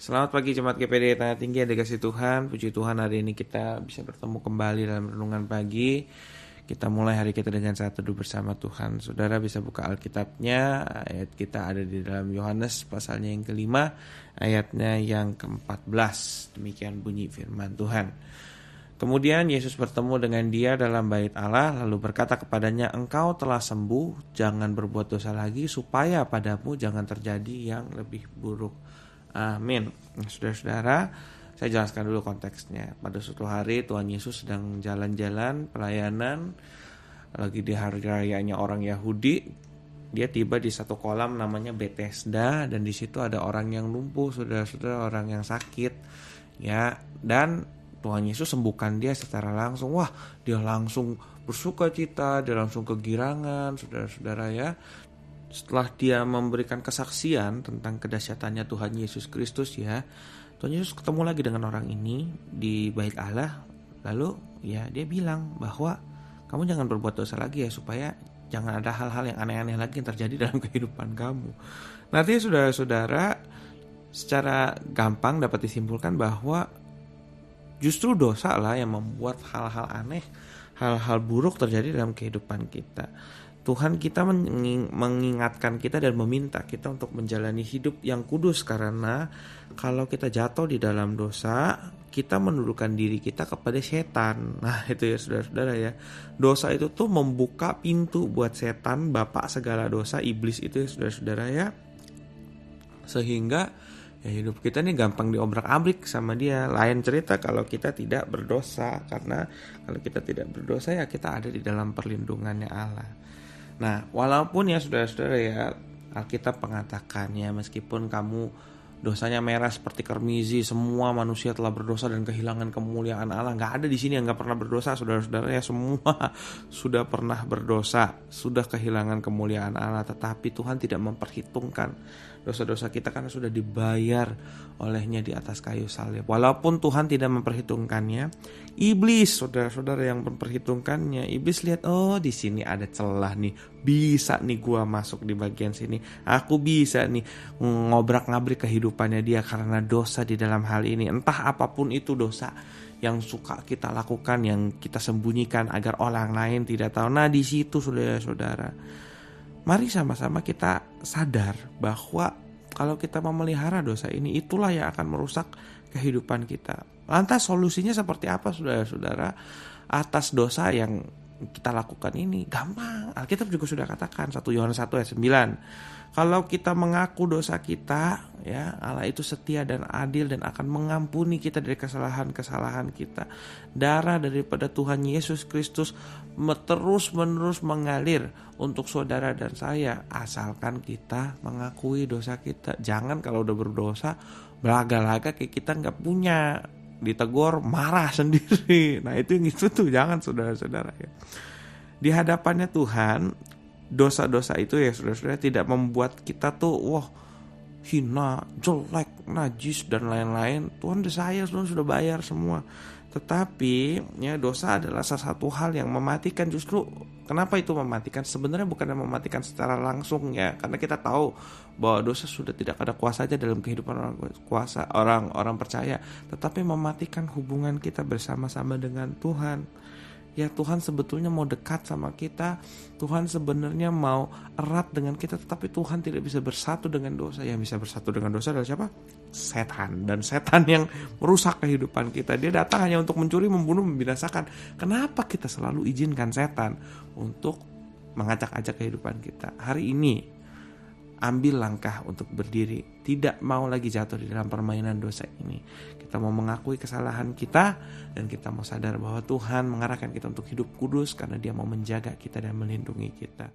Selamat pagi Jemaat GPD Tanya Tinggi yang dikasih Tuhan. Puji Tuhan hari ini kita bisa bertemu kembali dalam renungan pagi. Kita mulai hari kita dengan saat teduh bersama Tuhan. Saudara bisa buka Alkitabnya. Ayat kita ada di dalam Yohanes pasalnya yang kelima, ayatnya yang ke-14. Demikian bunyi firman Tuhan. Kemudian Yesus bertemu dengan dia dalam bait Allah, lalu berkata kepadanya, "Engkau telah sembuh, jangan berbuat dosa lagi, supaya padamu jangan terjadi yang lebih buruk." Amin. Saudara-saudara, saya jelaskan dulu konteksnya. Pada suatu hari Tuhan Yesus sedang jalan-jalan pelayanan, lagi di hari rayanya orang Yahudi. Dia tiba di satu kolam namanya Bethesda, dan di situ ada orang yang lumpuh, saudara-saudara, orang yang sakit, ya. Dan Tuhan Yesus sembuhkan dia secara langsung. Wah, dia langsung bersukacita, dia langsung kegirangan, saudara-saudara, ya. Setelah dia memberikan kesaksian tentang kedahsyatannya Tuhan Yesus Kristus, ya, Tuhan Yesus ketemu lagi dengan orang ini di bait Allah. Lalu ya dia bilang bahwa kamu jangan berbuat dosa lagi ya, supaya jangan ada hal-hal yang aneh-aneh lagi yang terjadi dalam kehidupan kamu. Nanti saudara-saudara, secara gampang dapat disimpulkan bahwa justru dosa lah yang membuat hal-hal aneh, hal-hal buruk terjadi dalam kehidupan kita. Tuhan kita mengingatkan kita dan meminta kita untuk menjalani hidup yang kudus, karena kalau kita jatuh di dalam dosa, kita menundukkan diri kita kepada setan. Nah itu ya saudara-saudara, ya. Dosa itu tuh membuka pintu buat setan, bapak segala dosa, iblis itu ya saudara-saudara, ya. Sehingga ya hidup kita nih gampang diobrak-abrik sama dia. Lain cerita kalau kita tidak berdosa, karena kalau kita tidak berdosa ya kita ada di dalam perlindungannya Allah. Nah, walaupun ya saudara-saudara, ya, Alkitab mengatakan, ya, meskipun kamu dosanya merah seperti kermizi, semua manusia telah berdosa dan kehilangan kemuliaan Allah. Gak ada di sini yang gak pernah berdosa, saudara-saudara, ya. Semua sudah pernah berdosa, sudah kehilangan kemuliaan Allah. Tetapi Tuhan tidak memperhitungkan dosa-dosa kita karena sudah dibayar olehnya di atas kayu salib. Walaupun Tuhan tidak memperhitungkannya, iblis, saudara-saudara, yang memperhitungkannya. Iblis lihat, oh di sini ada celah nih, bisa nih gua masuk di bagian sini, aku bisa nih ngobrak-ngabrik kehidupannya dia karena dosa di dalam hal ini. Entah apapun itu dosa yang suka kita lakukan, yang kita sembunyikan agar orang lain tidak tahu. Nah di situ saudara-saudara, mari sama-sama kita sadar bahwa kalau kita memelihara dosa ini, itulah yang akan merusak kehidupan kita. Lantas solusinya seperti apa saudara-saudara atas dosa yang kita lakukan ini? Gampang. Alkitab juga sudah katakan 1 Yohanes 1 ayat 9. Kalau kita mengaku dosa kita, ya, Allah itu setia dan adil dan akan mengampuni kita dari kesalahan-kesalahan kita. Darah daripada Tuhan Yesus Kristus terus-menerus mengalir untuk saudara dan saya, asalkan kita mengakui dosa kita. Jangan kalau udah berdosa belaga-laga kayak kita nggak punya, ditegur marah sendiri. Nah itu yang itu tuh jangan, saudara-saudara, ya. Di hadapannya Tuhan, dosa-dosa itu ya saudara-saudara tidak membuat kita tuh wah hina, jelek, najis dan lain-lain. Tuhan saya sudah bayar semua. Tetapi ya dosa adalah salah satu hal yang mematikan. Justru kenapa itu mematikan? Sebenarnya bukan yang mematikan secara langsung, ya, karena kita tahu bahwa dosa sudah tidak ada kuasanya dalam kehidupan orang percaya, tetapi mematikan hubungan kita bersama-sama dengan Tuhan. Ya Tuhan sebetulnya mau dekat sama kita, Tuhan sebenarnya mau erat dengan kita, tetapi Tuhan tidak bisa bersatu dengan dosa. Yang bisa bersatu dengan dosa adalah siapa? Setan. Dan setan yang merusak kehidupan kita. Dia datang hanya untuk mencuri, membunuh, membinasakan. Kenapa kita selalu izinkan setan untuk mengacak-acak kehidupan kita? Hari ini ambil langkah untuk berdiri, tidak mau lagi jatuh di dalam permainan dosa ini. Kita mau mengakui kesalahan kita, dan kita mau sadar bahwa Tuhan mengarahkan kita untuk hidup kudus karena Dia mau menjaga kita dan melindungi kita.